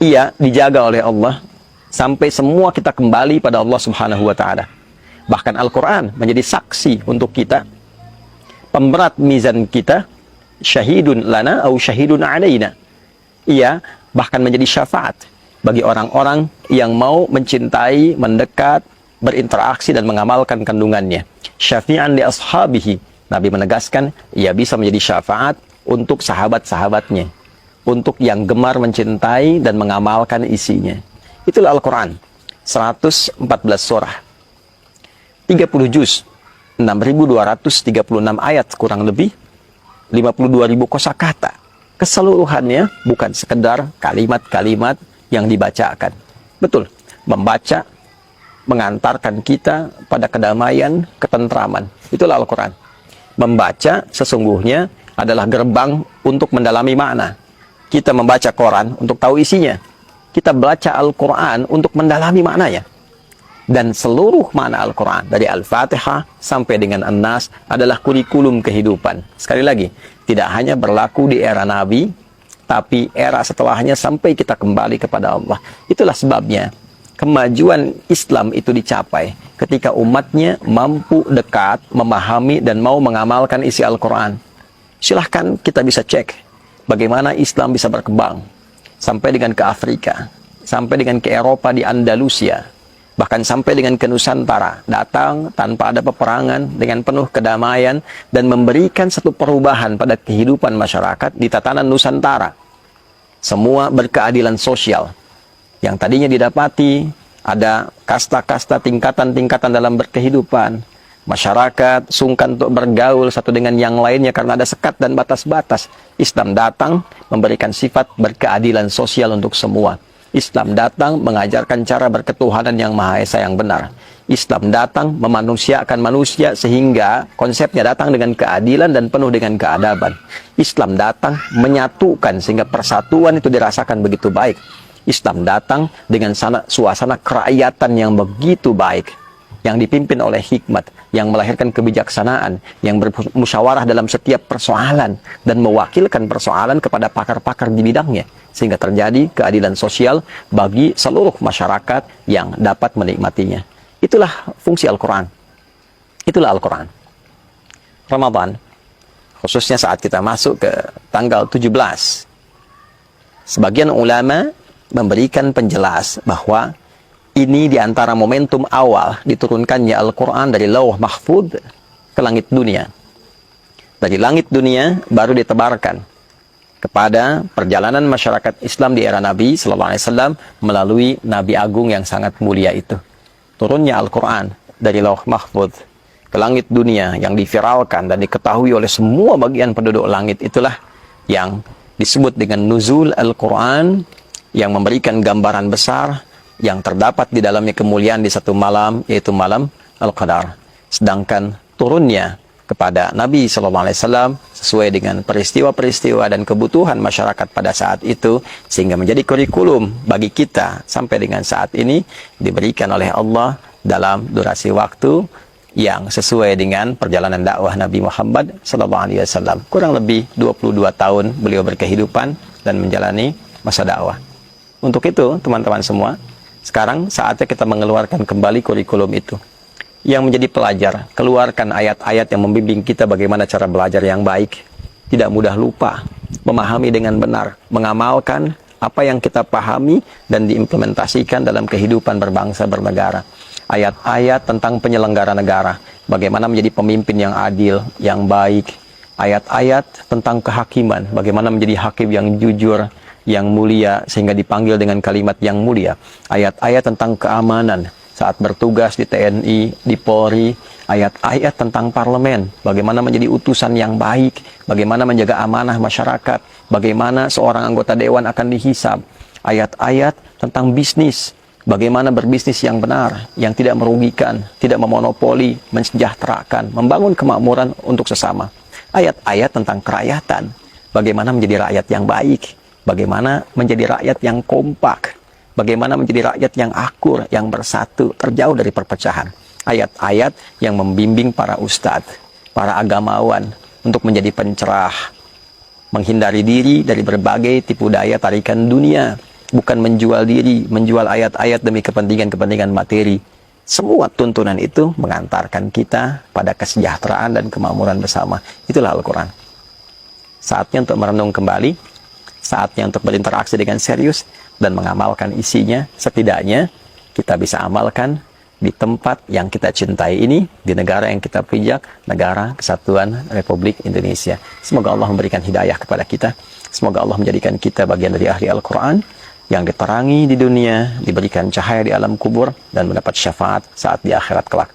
ia dijaga oleh Allah sampai semua kita kembali pada Allah Subhanahu wa taala. Bahkan Al-Qur'an menjadi saksi untuk kita, pemberat mizan kita, syahidun lana au syahidun alaina. Ia bahkan menjadi syafaat bagi orang-orang yang mau mencintai, mendekat, berinteraksi dan mengamalkan kandungannya. Syafi'an li ashabihi. Nabi menegaskan ia bisa menjadi syafaat untuk sahabat-sahabatnya, untuk yang gemar mencintai dan mengamalkan isinya. Itulah Al-Quran. 114 surah, 30 juz, 6.236 ayat kurang lebih, 52.000 kosakata. Keseluruhannya bukan sekedar kalimat-kalimat yang dibacakan. Betul, membaca mengantarkan kita pada kedamaian, ketentraman. Itulah Al-Quran. Membaca sesungguhnya adalah gerbang untuk mendalami makna. Kita membaca Quran untuk tahu isinya. Kita baca Al-Quran untuk mendalami maknanya. Dan seluruh makna Al-Quran, dari Al-Fatihah sampai dengan An-Nas, adalah kurikulum kehidupan. Sekali lagi, tidak hanya berlaku di era Nabi, tapi era setelahnya sampai kita kembali kepada Allah. Itulah sebabnya kemajuan Islam itu dicapai ketika umatnya mampu dekat, memahami, dan mau mengamalkan isi Al-Quran. Silahkan kita bisa cek bagaimana Islam bisa berkembang sampai dengan ke Afrika, sampai dengan ke Eropa di Andalusia, bahkan sampai dengan ke Nusantara, datang tanpa ada peperangan dengan penuh kedamaian dan memberikan satu perubahan pada kehidupan masyarakat di tatanan Nusantara. Semua berkeadilan sosial. Yang tadinya didapati ada kasta-kasta, tingkatan-tingkatan dalam berkehidupan. Masyarakat sungkan untuk bergaul satu dengan yang lainnya karena ada sekat dan batas-batas. Islam datang memberikan sifat berkeadilan sosial untuk semua. Islam datang mengajarkan cara berketuhanan yang Maha Esa yang benar. Islam datang memanusiakan manusia sehingga konsepnya datang dengan keadilan dan penuh dengan keadaban. Islam datang menyatukan sehingga persatuan itu dirasakan begitu baik. Islam datang dengan suasana kerakyatan yang begitu baik, yang dipimpin oleh hikmat, yang melahirkan kebijaksanaan, yang bermusyawarah dalam setiap persoalan dan mewakilkan persoalan kepada pakar-pakar di bidangnya, sehingga terjadi keadilan sosial bagi seluruh masyarakat yang dapat menikmatinya. Itulah fungsi Al-Quran. Itulah Al-Quran. Ramadan, khususnya saat kita masuk ke tanggal 17, sebagian ulama memberikan penjelas bahwa ini diantara momentum awal diturunkannya Al-Quran dari Lauh Mahfud ke langit dunia. Dari langit dunia baru ditebarkan kepada perjalanan masyarakat Islam di era Nabi SAW melalui Nabi Agung yang sangat mulia itu. Turunnya Al-Quran dari Lauh Mahfud ke langit dunia yang diviralkan dan diketahui oleh semua bagian penduduk langit, itulah yang disebut dengan Nuzul Al-Quran, yang memberikan gambaran besar yang terdapat di dalamnya kemuliaan di satu malam, yaitu malam Al-Qadar. Sedangkan turunnya kepada Nabi SAW sesuai dengan peristiwa-peristiwa dan kebutuhan masyarakat pada saat itu, sehingga menjadi kurikulum bagi kita sampai dengan saat ini, diberikan oleh Allah dalam durasi waktu yang sesuai dengan perjalanan dakwah Nabi Muhammad SAW. Kurang lebih 22 tahun beliau berkehidupan dan menjalani masa dakwah. Untuk itu, teman-teman semua, sekarang saatnya kita mengeluarkan kembali kurikulum itu. Yang menjadi pelajar, keluarkan ayat-ayat yang membimbing kita bagaimana cara belajar yang baik. Tidak mudah lupa, memahami dengan benar, mengamalkan apa yang kita pahami dan diimplementasikan dalam kehidupan berbangsa bernegara. Ayat-ayat tentang penyelenggara negara, bagaimana menjadi pemimpin yang adil, yang baik. Ayat-ayat tentang kehakiman, bagaimana menjadi hakim yang jujur, yang mulia, sehingga dipanggil dengan kalimat yang mulia. Ayat-ayat tentang keamanan saat bertugas di TNI, di Polri. Ayat-ayat tentang parlemen, bagaimana menjadi utusan yang baik, bagaimana menjaga amanah masyarakat, bagaimana seorang anggota dewan akan dihisab. Ayat-ayat tentang bisnis, bagaimana berbisnis yang benar, yang tidak merugikan, tidak memonopoli, mensejahterakan, membangun kemakmuran untuk sesama. Ayat-ayat tentang kerakyatan, bagaimana menjadi rakyat yang baik, bagaimana menjadi rakyat yang kompak, bagaimana menjadi rakyat yang akur, yang bersatu, terjauh dari perpecahan. Ayat-ayat yang membimbing para ustadz, para agamawan untuk menjadi pencerah, menghindari diri dari berbagai tipu daya tarikan dunia. bukan menjual diri, menjual ayat-ayat demi kepentingan-kepentingan materi. Semua tuntunan itu mengantarkan kita pada kesejahteraan dan kemakmuran bersama. Itulah Al-Quran. Saatnya untuk merenung kembali, saatnya untuk berinteraksi dengan serius dan mengamalkan isinya. Setidaknya kita bisa amalkan di tempat yang kita cintai ini, di negara yang kita pijak, negara Kesatuan Republik Indonesia. Semoga Allah memberikan hidayah kepada kita. Semoga Allah menjadikan kita bagian dari ahli Al-Quran yang diterangi di dunia, diberikan cahaya di alam kubur, dan mendapat syafaat saat di akhirat kelak.